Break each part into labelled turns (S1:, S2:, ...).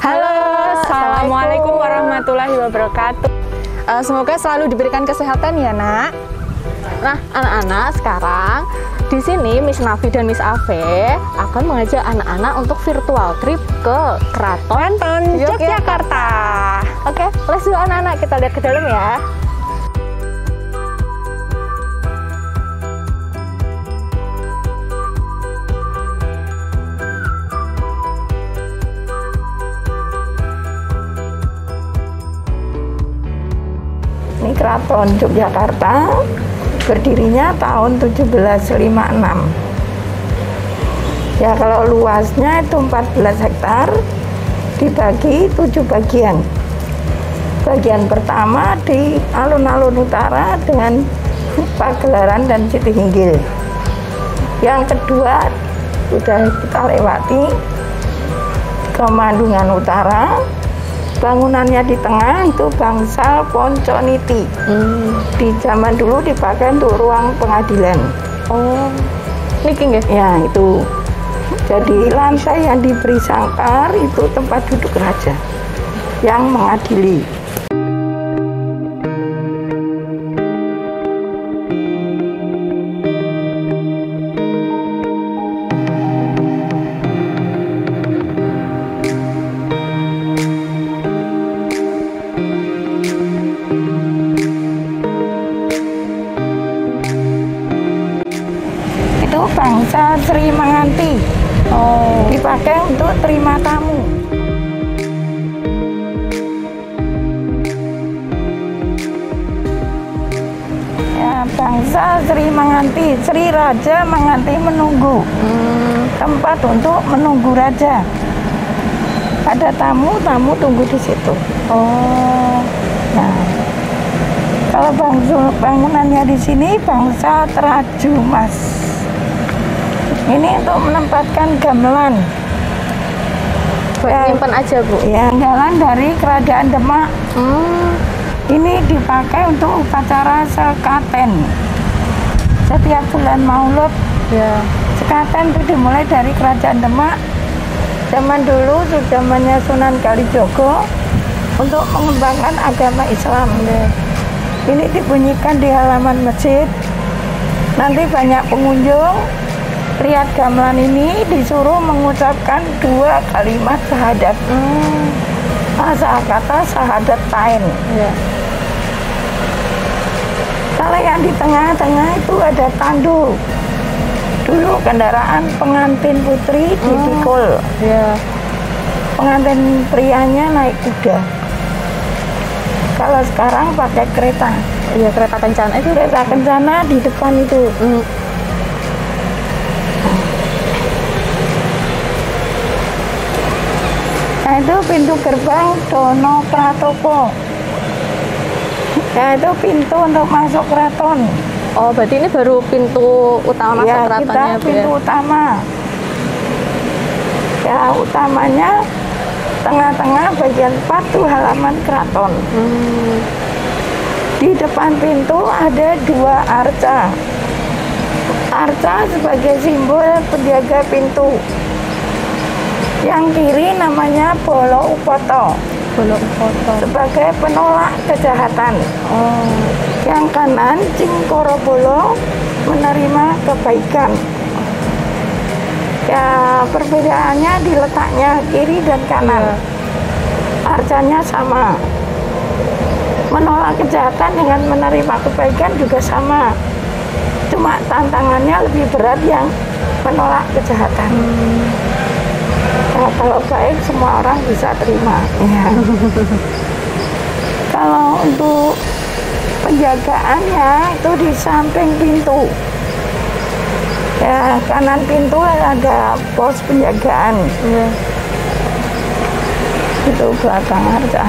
S1: Halo, Assalamualaikum warahmatullahi wabarakatuh. Semoga selalu diberikan kesehatan ya, Nak.
S2: Nah, anak-anak, sekarang di sini Miss Nafi dan Miss Ave akan mengajak anak-anak untuk virtual trip ke Keraton Yogyakarta. Oke, let's go anak-anak, kita lihat ke dalam ya.
S3: Ini Keraton Yogyakarta, berdirinya tahun 1756. Ya, kalau luasnya itu 14 hektar, dibagi 7 bagian. Bagian pertama di alun-alun utara dengan Pagelaran dan Sitihinggil. Yang kedua sudah kita lewati, Kemandungan Utara. Bangunannya di tengah itu bangsal Ponconiti. Di zaman dulu dipakai untuk ruang pengadilan.
S2: Oh, ini
S3: ya itu. Jadi lantai yang diberi sangkar itu tempat duduk raja yang mengadili. Bangsa Sri Manganti. Dipakai untuk terima tamu. Ya, bangsa Sri Manganti, Sri Raja Manganti menunggu. Tempat untuk menunggu raja. Ada tamu tunggu di situ. Nah, kalau bangunannya di sini bangsa Teraju Mas. Ini untuk menempatkan gamelan.
S2: Buat nyimpen aja, Bu?
S3: Ya, gamelan dari Kerajaan Demak. Ini dipakai untuk upacara sekaten. Setiap bulan Maulud,
S2: ya.
S3: Sekaten itu dimulai dari Kerajaan Demak. Zaman dulu, zamannya Sunan Kalijogo, untuk mengembangkan agama Islam. Ini dibunyikan di halaman masjid. Nanti banyak pengunjung lihat gamelan ini, disuruh mengucapkan 2 kalimat syahadat. Asal kata syahadat tain.
S2: Ya.
S3: Kalau yang di tengah-tengah itu ada tandu. Dulu kendaraan pengantin putri dipikul.
S2: Ya.
S3: Pengantin prianya naik kuda. Kalau sekarang pakai kereta.
S2: Iya, kereta kencana itu.
S3: Kereta kencana di depan itu. Nah, itu pintu gerbang Dono Pratopo. Ya, itu pintu untuk masuk keraton.
S2: Oh, berarti ini baru pintu utama masuk keratonnya, Bu,
S3: pintu utama. Ya, utamanya tengah-tengah bagian 4 tuh halaman keraton. Di depan pintu ada 2 arca. Arca sebagai simbol penjaga pintu. Yang kiri namanya Bolo Upoto.
S2: Bolo Upoto
S3: sebagai penolak kejahatan. Yang kanan Cingkoro Bolo menerima kebaikan. Ya, perbedaannya di letaknya kiri dan kanan. Arcanya sama. Menolak kejahatan dengan menerima kebaikan juga sama. Cuma tantangannya lebih berat yang menolak kejahatan. Nah, kalau baik semua orang bisa terima. Ya. Kalau untuk penjagaannya itu di samping pintu. Ya, kanan pintu ada pos penjagaan. Itu belakang arca.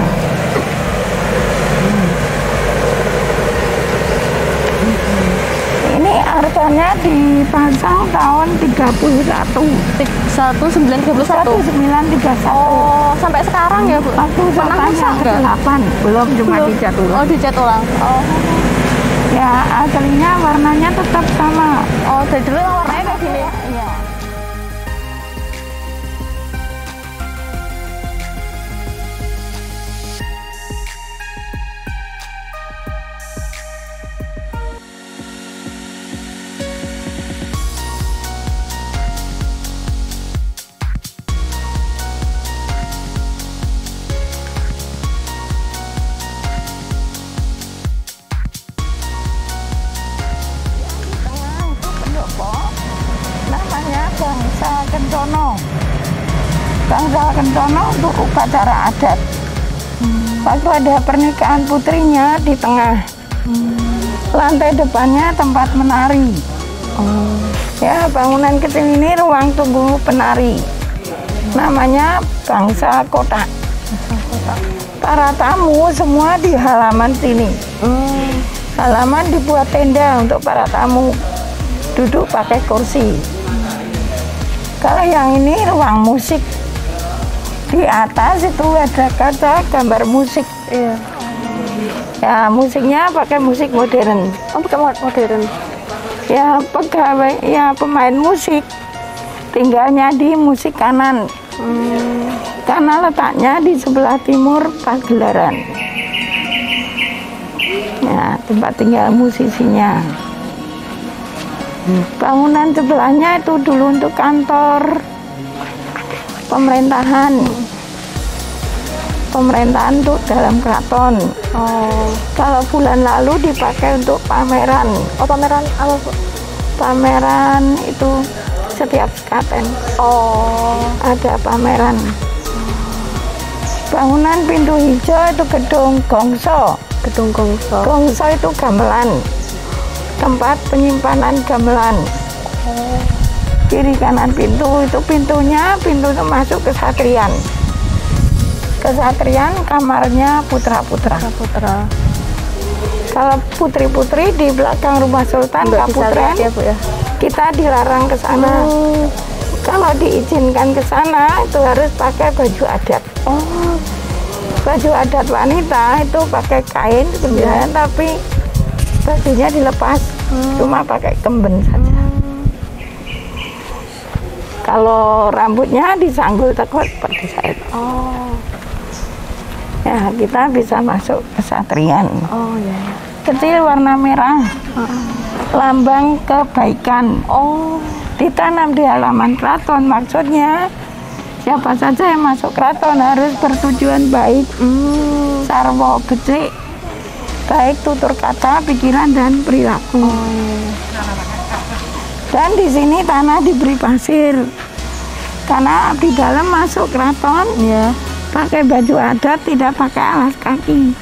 S3: Ini arcanya dipasang tahun 31. 1931.
S2: Oh, sampai sekarang ya, Bu?
S3: Waktu zamannya 8, belum cuma dicat ulang.
S2: Oh, dicat ulang. Oh.
S3: Ya, aslinya warnanya tetap sama.
S2: Oh, dari dulu warnanya kayak gini. Iya.
S3: bangsa Kencono. Bangsa Kencono untuk upacara adat. Waktu ada pernikahan putrinya di tengah. Lantai depannya tempat menari. Ya, bangunan kecil ini ruang tunggu penari. Namanya Bangsa Kotak. Para tamu semua di halaman sini. Halaman dibuat tenda untuk para tamu duduk pakai kursi. Kalau yang ini ruang musik. Di atas itu ada kaca gambar musik.
S2: Iya.
S3: Ya, musiknya pakai musik modern.
S2: Oh, pakai modern.
S3: Ya, pegawai, ya pemain musik tinggalnya di musik kanan. Karena letaknya di sebelah timur pagelaran. Ya, tempat tinggal musisinya. Bangunan sebelahnya itu dulu untuk kantor pemerintahan. Pemerintahan untuk dalam keraton. Kalau bulan lalu dipakai untuk pameran.
S2: Oh, pameran apa, Bu?
S3: Pameran itu setiap sekaten. Ada pameran. Bangunan pintu hijau itu gedung Gongso.
S2: Gedung Gongso.
S3: Gongso itu gamelan. Tempat penyimpanan gamelan. Kiri kanan pintu itu pintunya pintu masuk kesatrian. Kesatrian kamarnya putra-putra. Kalau putri-putri di belakang rumah Sultan Kaputren,
S2: ya, Bu, ya?
S3: kita dilarang ke sana. Kalau diizinkan ke sana itu harus pakai baju adat. Baju adat wanita itu pakai kain sebenarnya, tapi bajunya dilepas, cuma pakai kemben saja. Kalau rambutnya disanggul tekuk seperti saya. Ya, kita bisa masuk kesatrian.
S2: Ya.
S3: Kecil warna merah. Lambang kebaikan. Ditanam di halaman keraton. Maksudnya siapa saja yang masuk keraton harus bertujuan baik. Sarwa becik, baik tutur kata, pikiran dan perilaku. Dan di sini tanah diberi pasir. Karena abdi dalam masuk keraton, pakai baju adat, tidak pakai alas kaki.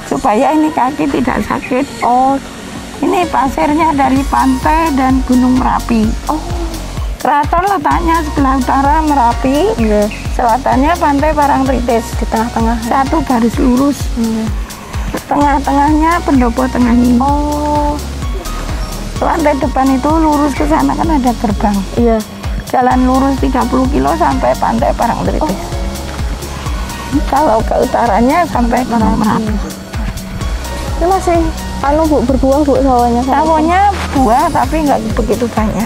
S3: Supaya ini kaki tidak sakit. Ini pasirnya dari pantai dan Gunung Merapi. Keraton letaknya sebelah utara Merapi, selatannya pantai Parangtritis. Di tengah-tengah satu garis lurus. Tengah-tengahnya pendopo tengah ini. Lantai depan itu lurus ke sana kan ada gerbang.
S2: Iya.
S3: Jalan lurus 30 kilo sampai pantai Parangtritis. Kalau ke utaranya sampai ke Merapi.
S2: Ini masih Bu, berbuah, Bu, sawahnya?
S3: Sawahnya buah tapi nggak begitu banyak.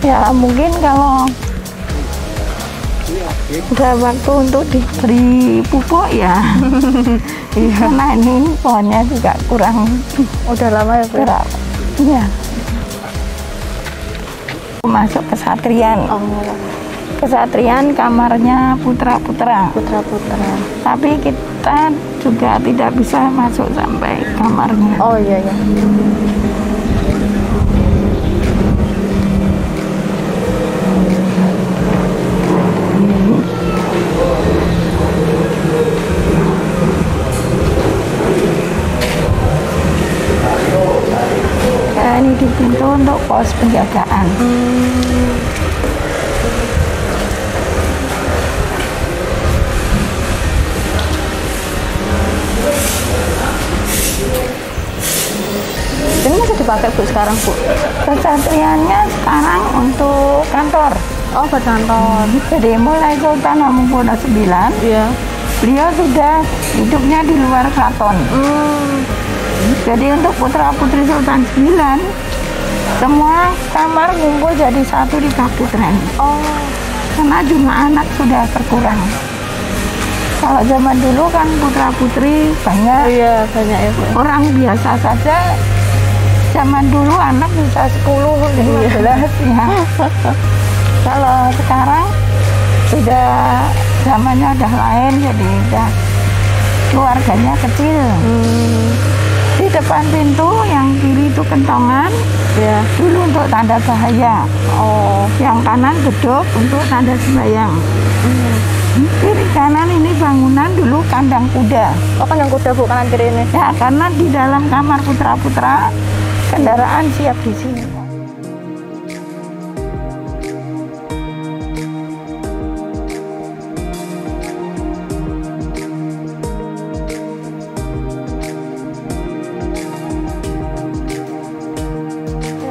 S3: Ya mungkin kalau udah waktu untuk diberi pupuk ya. Karena ini pohonnya juga kurang.
S2: Udah lama ya, Bu?
S3: Iya. Masuk kesatrian. Kesatrian kamarnya putra-putra. Tapi kita juga tidak bisa masuk sampai kamarnya.
S2: Iya.
S3: Ini di pintu untuk pos penjagaan.
S2: Ini masih dipakai, Bu, sekarang, Bu?
S3: Kesatriannya sekarang untuk kantor.
S2: Buat kantor.
S3: Jadi mulai Sultan Hamengkubuwono IX, beliau sudah hidupnya di luar keraton. Jadi untuk putra-putri Sultan IX, semua kamar ngumpul jadi satu di Kaputren. Karena jumlah anak sudah berkurang. Kalau zaman dulu kan putra-putri banyak.
S2: Banyak ya, Bu.
S3: Orang biasa saja zaman dulu anak bisa 10, 15 ya. Kalau sekarang sudah zamannya udah lain, jadi udah keluarganya kecil. Di depan pintu yang kiri itu kentongan,
S2: Ya.
S3: dulu untuk tanda bahaya.
S2: Oh.
S3: Yang kanan beduk untuk tanda sembahyang. Kiri kanan ini bangunan dulu kandang kuda.
S2: Oh, kan yang kuda Bu, kanan kiri ini.
S3: Ya, karena di dalam kamar putra-putra kendaraan siap di sini.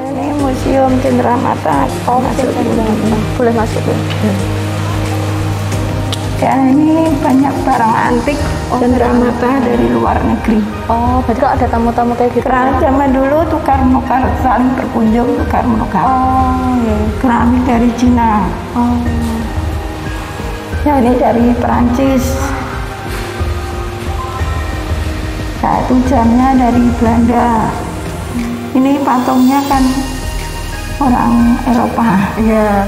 S3: Ini Museum Cenderamata.
S2: Oh, boleh masuk ya.
S3: Ya, ini banyak barang antik Cenderamata dari luar negeri.
S2: Oh, berarti kalau ada tamu-tamu kayak gitu.
S3: Karena zaman dulu tukar menukar, saling berkunjung tukar menukar.
S2: Oh, iya.
S3: Keramik dari Cina.
S2: Oh.
S3: Ya, ini dari Perancis. Nah, itu jamnya dari Belanda. Ini patungnya kan orang Eropa.
S2: Iya.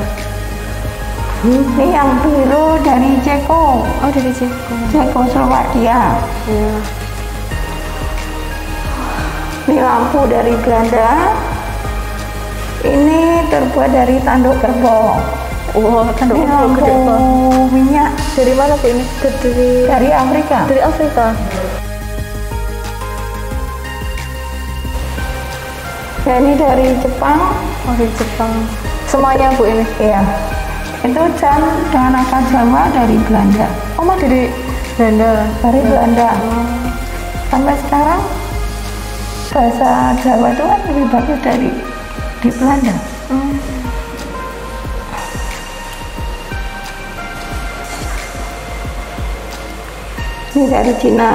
S3: Ini yang biru dari Ceko,
S2: Oh, dari Ceko.
S3: Cekoslovakia.
S2: Iya.
S3: Ini lampu dari Belanda. Ini terbuat dari tanduk kerbau.
S2: Wah, kan
S3: Ini
S2: udah
S3: lampu
S2: gede banget.
S3: minyak
S2: Dari mana Bu ini?
S3: dari Afrika.
S2: Dari Afrika.
S3: Ya, ini dari Jepang.
S2: Oh, dari Jepang. Semuanya Bu ini.
S3: Iya. Itu jam dengan angka Jawa dari Belanda.
S2: Oh, mah dari Belanda.
S3: Dari Belanda. Sampai sekarang bahasa Jawa itu kan lebih bagus dari di Belanda. Ini dari Cina.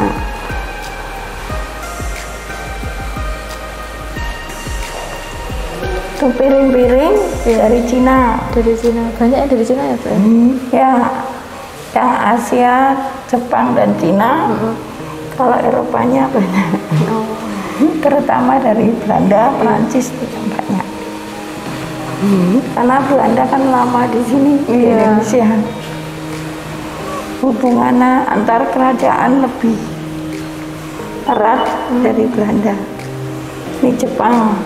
S3: Itu piring-piring dari Cina.
S2: Dari Cina. Banyak yang dari Cina ya Bu?
S3: Ya, yang Asia, Jepang dan Cina. Kalau Eropanya banyak. Terutama dari Belanda, Prancis itu banyak. Karena Belanda kan lama di sini di Indonesia. Hubungannya antar kerajaan lebih erat dari Belanda. Ini Jepang.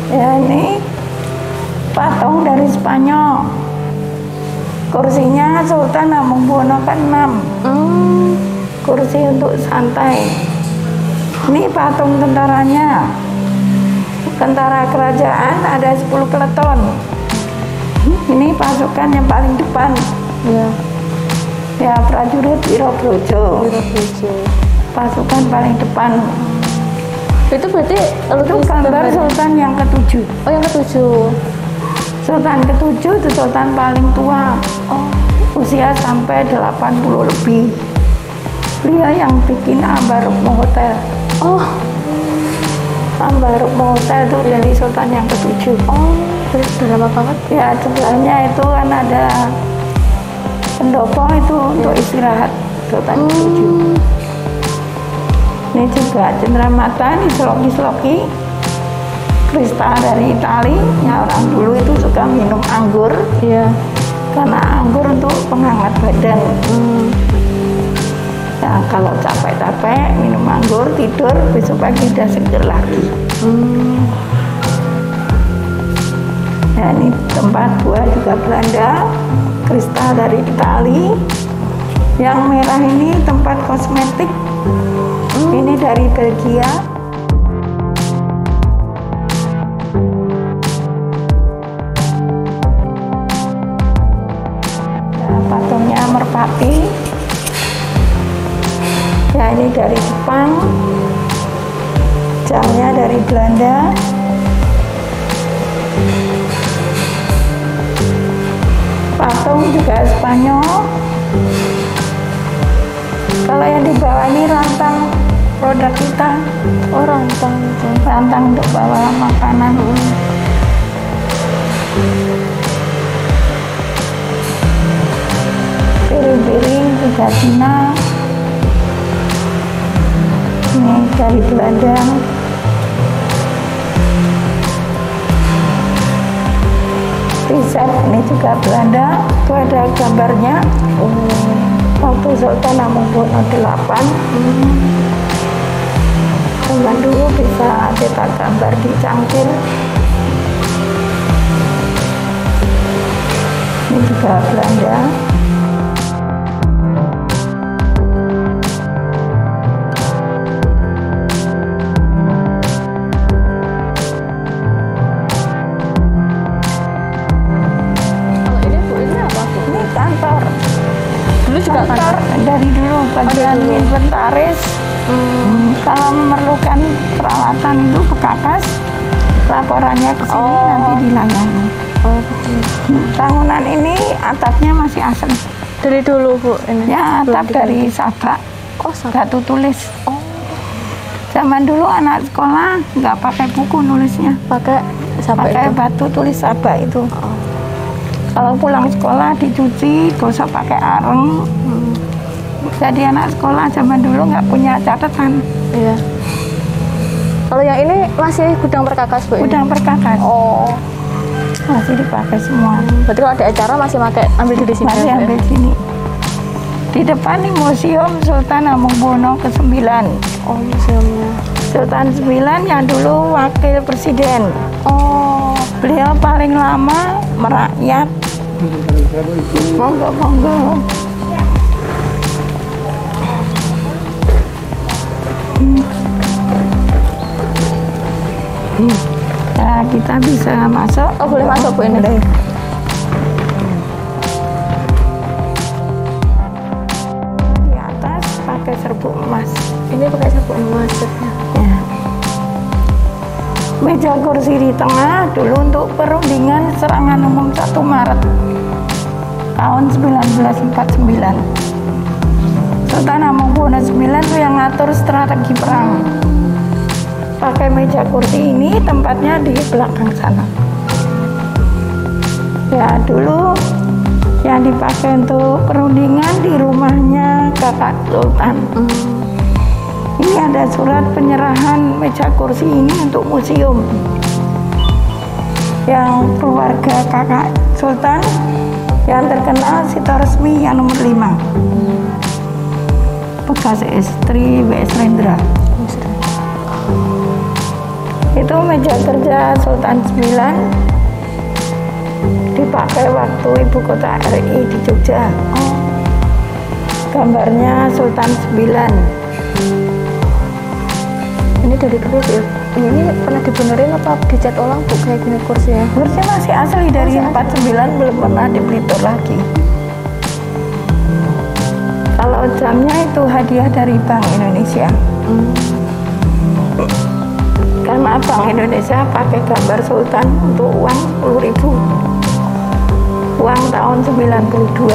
S3: Ya, ini patung dari Spanyol. Kursinya Sultan Hamengkubuwono ke-6. Kursi untuk santai. Ini patung tentaranya. Tentara kerajaan ada 10 peleton. Ini pasukan yang paling depan.
S2: Iya.
S3: Ya, prajurit Wirabrojo.
S2: Wirabrojo.
S3: Pasukan paling depan.
S2: Itu berarti
S3: Itu gambar Sultan yang ke-7.
S2: Oh, yang ke-7.
S3: Sultan ke-7 itu sultan paling tua. Usia sampai 80 lebih. Beliau yang bikin Ambarukmo Hotel.
S2: Oh,
S3: Ambarukmo Hotel itu dari sultan yang ke-7.
S2: oh, udah lama banget.
S3: Ya, sebelahnya itu kan ada pendopo itu untuk istirahat sultan ke-7. Ini juga cenderamata, ini seloki-seloki kristal dari Itali. Ya, orang dulu itu suka minum anggur.
S2: Iya.
S3: Karena anggur untuk penghangat badan. Ya, kalau capek-capek minum anggur, tidur, besok pagi udah seger lagi. Ya, ini tempat buah juga Belanda, kristal dari Itali. Yang merah ini tempat kosmetik. Ini dari Belgia. Ya, patungnya merpati. Ya, ini dari Jepang. Jamnya dari Belanda. Patung juga Spanyol. Kalau yang di bawah ini rantang produk kita.
S2: Oh, rantang itu.
S3: Rantang untuk bawa makanan. Piring-piring juga Cina. Ini dari Belanda. Riset ini juga Belanda, itu ada gambarnya. Waktu Sultan Hamengkubuwono VIII. Zaman dulu bisa cetak gambar di cangkir. Ini juga Belanda. Kantor dari dulu bagian inventaris. Kalau memerlukan peralatan itu bekas, laporannya ke sini nanti dilayani. Bangunan ini atapnya masih asli.
S2: Dari dulu Bu ini?
S3: Ya, atap dari sabak. Batu tulis. Zaman dulu anak sekolah nggak pakai buku nulisnya.
S2: Pakai
S3: batu tulis sabak itu. Kalau pulang sekolah dicuci, gosok pakai areng. Jadi anak sekolah zaman dulu nggak punya catatan.
S2: Iya. Kalau yang ini masih gudang perkakas Bu?
S3: Gudang perkakas. Masih dipakai semua.
S2: Berarti kalau ada acara masih ambil dari sini?
S3: Masih ambil sini. Di depan ini Museum Sultan Hamengkubuwono ke-9.
S2: Museumnya. Sultan
S3: 9 yang dulu wakil presiden. Beliau paling lama merakyat. Monggo. Nah, kita bisa masuk.
S2: Boleh masuk Bu ini.
S3: Boleh. Di atas pakai serbuk emas.
S2: Ini pakai serbuk emas.
S3: Ya. Meja kursi di tengah dulu untuk perundingan serangan umum 1 Maret tahun 1949. Sultan Hamengkubuwono IX itu yang ngatur strategi perang. Pakai meja kursi ini, tempatnya di belakang sana. Ya, dulu yang dipakai untuk perundingan di rumahnya kakak Sultan. Ini ada surat penyerahan meja kursi ini untuk museum. Yang keluarga kakak Sultan yang terkenal Sito Resmi yang nomor 5. Bekas istri W.S. Rendra. Itu meja kerja Sultan 9 dipakai waktu ibu kota RI di Jogja. Gambarnya Sultan 9.
S2: Ini dari dulu ya? Ini pernah dibenerin apa dicat ulang Bu kayak gini kursinya?
S3: Kursi masih asli dari 49, belum pernah dipelitur lagi. Kalau jamnya itu hadiah dari Bank Indonesia. Karena Bank Indonesia pakai gambar Sultan untuk uang 10.000. Uang tahun 92.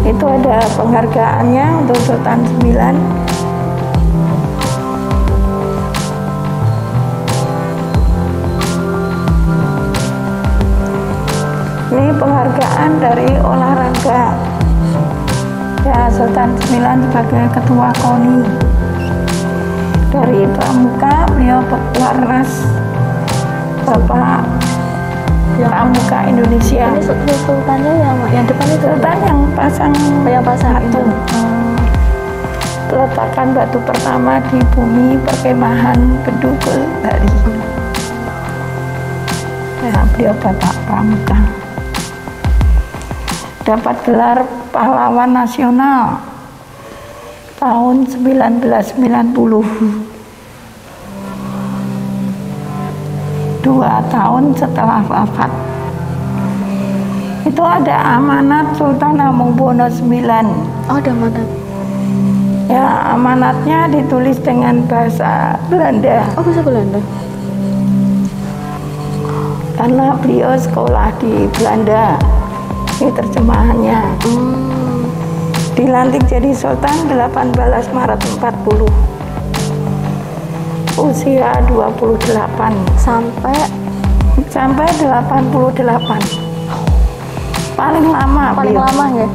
S3: Itu ada penghargaannya untuk Sultan 9. Ini penghargaan dari olahraga. Ya, Sultan 9 sebagai ketua KONI. Dari Pramuka, beliau pewaras Bapak Pramuka Indonesia.
S2: Ini sultannya yang depan itu?
S3: Sultan yang pasang batu. Peletakan batu pertama di bumi perkemahan Bedugul Bali. Ya, beliau Bapak Pramuka. Dapat gelar pahlawan nasional tahun 1990. 2 tahun setelah wafat. Itu ada amanat Sultan Hamengkubuwono IX.
S2: Ada amanat?
S3: Ya, amanatnya ditulis dengan bahasa Belanda.
S2: Bahasa Belanda?
S3: Karena beliau sekolah di Belanda. Ini terjemahannya. Dilantik jadi Sultan 18 Maret 40. Usia 28 sampai 88. Paling lama beliau.
S2: Ya.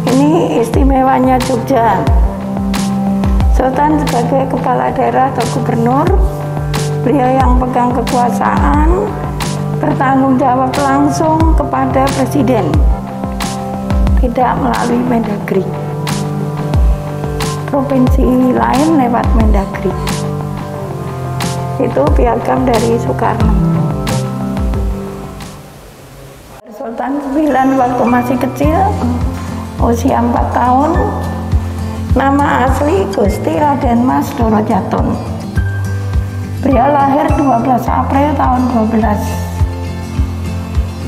S3: Ini istimewanya Jogja. Sultan sebagai kepala daerah atau gubernur Beliau yang pegang kekuasaan, bertanggung jawab langsung kepada Presiden, tidak melalui Mendagri. Provinsi lain lewat Mendagri. Itu piagam dari Soekarno. Sultan IX waktu masih kecil, usia 4 tahun, nama asli Gusti Raden Mas Doro Jatun. Beliau lahir 12 April tahun 12.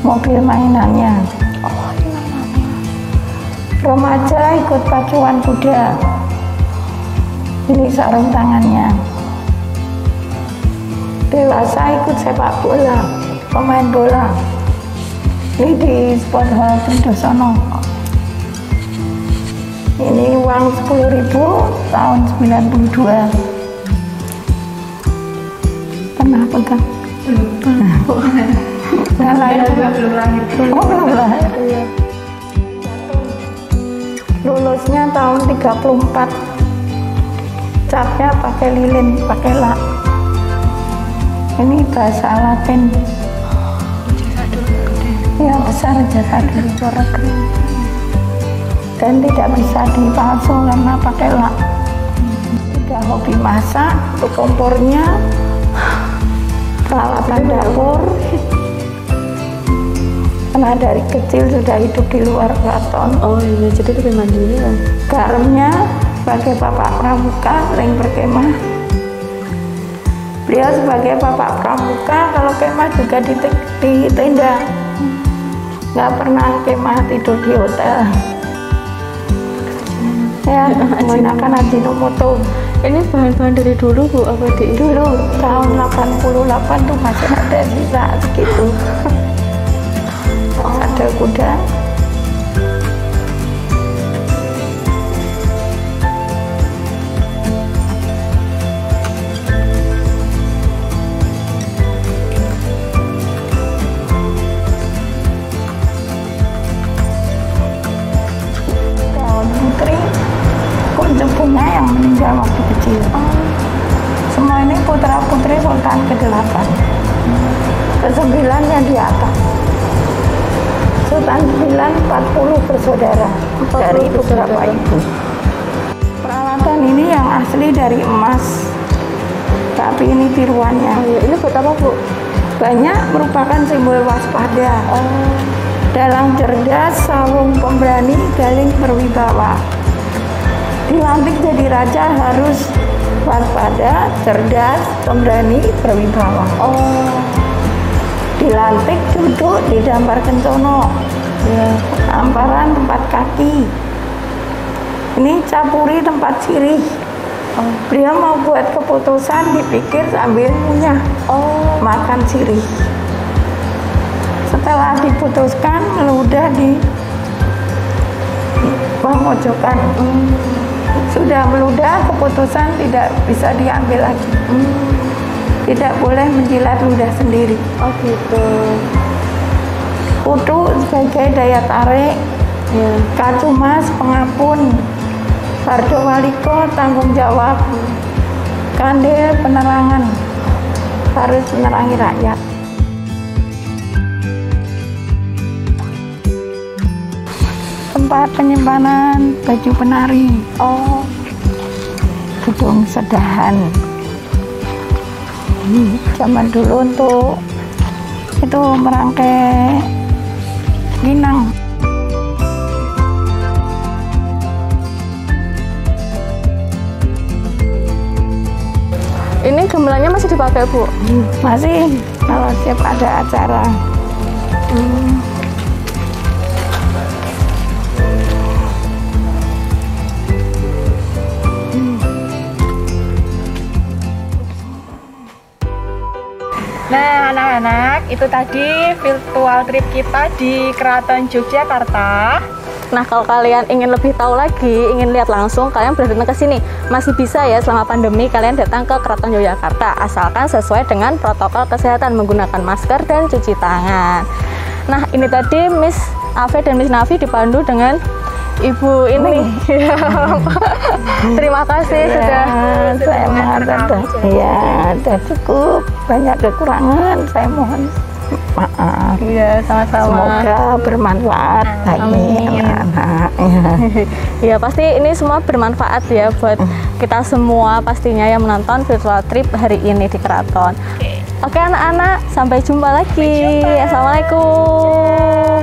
S3: Mobil mainannya. Remaja ikut pacuan kuda. Ini sarung tangannya. Dewasa ikut sepak bola, pemain bola. Ini di Sport Hall Tridosono. Ini uang 10.000 tahun 92. Pernah pegang? Belum lahir. Oh, belum lahir. Lulusnya tahun 34. Capnya pakai lilin, pakai lak. Ini bahasa Latin. Ya, besar jasa dulu. Dan tidak bisa dipalsu karena pakai lak. Tidak hobi masak, untuk kompornya, peralatan dapur. Karena dari kecil sudah hidup di luar keraton.
S2: Oh iya, jadi lebih mandiri kan?
S3: Garamnya sebagai bapak pramuka sering berkemah. Beliau sebagai bapak pramuka kalau kemah juga di tenda. Nggak pernah kemah tidur di hotel. Ya, menggunakan Ajinomoto.
S2: Ini bahan-bahan dari dulu Bu, apa di
S3: Dulu tahun 88 tuh masih ada sisa segitu. Ada kuda. Daun putri, kuncup bunga yang meninggal waktu kecil. Semua ini putra putri Sultan ke-8. Ke-9 yang di atas. Sultan 9 40 bersaudara dari beberapa ibu. Peralatan ini yang asli dari emas, tapi ini tiruannya.
S2: Oh, iya. Ini buat apa Bu?
S3: Banyak merupakan simbol waspada. Dalang cerdas, sawung pemberani, galing berwibawa. Dilantik jadi raja harus waspada, cerdas, pemberani, berwibawa. Dilantik duduk di dampar kencono, ya. Amparan tempat kaki. Ini capuri tempat sirih. Beliau mau buat keputusan dipikir sambil ngunyah. Makan sirih. Setelah diputuskan meludah di pojokan. Sudah meludah, keputusan tidak bisa diambil lagi. Tidak boleh menjilat ludah sendiri.
S2: Oh gitu.
S3: Kutu sebagai daya tarik, ya. Kacumas pengapun, Bardo Waliko tanggung jawab, kandil penerangan, harus menerangi rakyat. Tempat penyimpanan baju penari. Gedung sedahan. Zaman dulu untuk itu merangkai ginang.
S2: Ini gamelannya masih dipakai Bu?
S3: Masih, kalau setiap ada acara.
S1: Nah anak-anak, itu tadi virtual trip kita di Keraton Yogyakarta.
S2: Nah kalau kalian ingin lebih tahu lagi, ingin lihat langsung, kalian boleh datang ke sini. Masih bisa ya, selama pandemi kalian datang ke Keraton Yogyakarta, asalkan sesuai dengan protokol kesehatan, menggunakan masker dan cuci tangan. Nah ini tadi Miss Ave dan Miss Navi dipandu dengan Ibu ini. Terima kasih sudah.
S3: Saya mohon ya, sudah cukup banyak kekurangan. Saya mohon maaf.
S2: Iya, sama-sama.
S3: Semoga bermanfaat bagi anak-anak.
S2: Ya pasti ini semua bermanfaat ya buat kita semua pastinya yang menonton virtual trip hari ini di Keraton. Oke anak-anak, sampai jumpa lagi. Assalamualaikum.